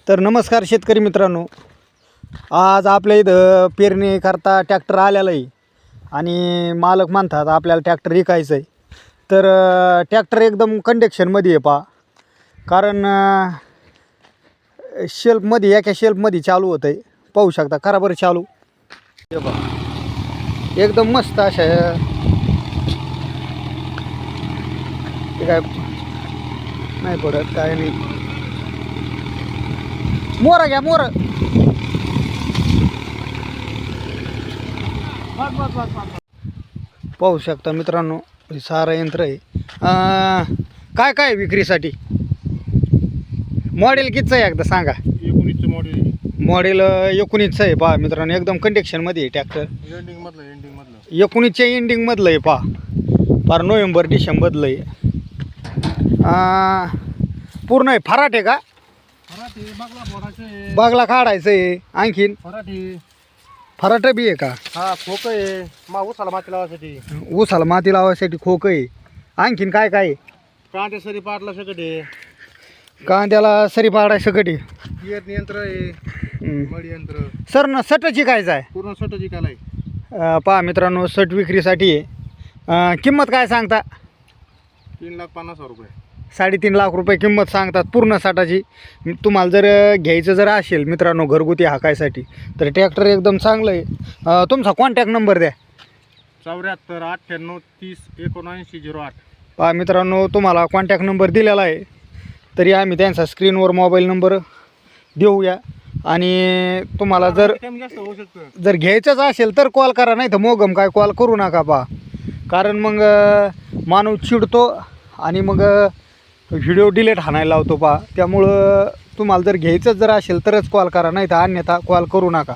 तर नमस्कार शेतकरी मित्रांनो, आज आपल्या इथं पेरणी करता ट्रॅक्टर आलेला आहे आणि मालक म्हणतात आपल्याला ट्रॅक्टर विकायचं आहे. तर ट्रॅक्टर एकदम कंडिशनमध्ये आहे पहा. कारण शेल्फमध्ये एका शेल्फमध्ये चालू होतं आहे, पाहू शकता. करा बरं चालू. हे पहा एकदम मस्त अशा. ते काय नाही पडत काय नाही. मोर घ्या मोर. पाहू शकता मित्रांनो, हे सारं यंत्र आहे. काय काय विक्रीसाठी? मॉडेल कितीचं आहे एकदा सांगा. 19चं मॉडेल. मॉडेल 19चं आहे पहा मित्रांनो. एकदम कंडिशनमध्ये आहे ट्रॅक्टर. एंडिंगमधलं 19च्या एंडिंगमधलं आहे पहा. फार नोव्हेंबर डिसेंबरमधलं आहे. पूर्ण आहे फराट आहे का? बागला काढायचं आहे आणखीन. फराट बी आहे का? हा, खोक आहे उसाला माती लावायसाठी. ऊसाला माती लावायसाठी खोक आहे. आणखीन काय काय आहे? कांटे सरी पाटला सकट आहे. कांद्याला सरी पाडायचं कधी? पेरणी यंत्र आहे. मळी यंत्र. सर ना सटची कायचं आहे? पूर्ण सट जिकायला आहे. पहा मित्रांनो, सट विक्रीसाठी आहे. किंमत काय सांगता? 3,50,000 रुपये. 3.5 लाख रुपये किंमत सांगतात पूर्ण साठाची. तुम्हाला जर घ्यायचं जर असेल मित्रांनो घरगुती हाकायसाठी तर ट्रॅक्टर एकदम चांगलं आहे. तुमचा कॉन्टॅक्ट नंबर द्या. 74 98 30 79 08. पहा मित्रांनो, तुम्हाला कॉन्टॅक्ट नंबर दिलेला आहे, तरी आम्ही त्यांचा स्क्रीनवर मोबाईल नंबर देऊया. आणि तुम्हाला जर कमी जास्त होऊ शकतं. जर घ्यायचंच असेल तर कॉल करा, नाही तर मोगम काय कॉल करू नका पहा. कारण मग माणूस चिडतो आणि मग व्हिडिओ डिलीट हाणायला लावतो पहा. त्यामुळं तुम्हाला जर घ्यायचंच जर असेल तरच कॉल करा, नाही तर अन्यथा कॉल करू नका.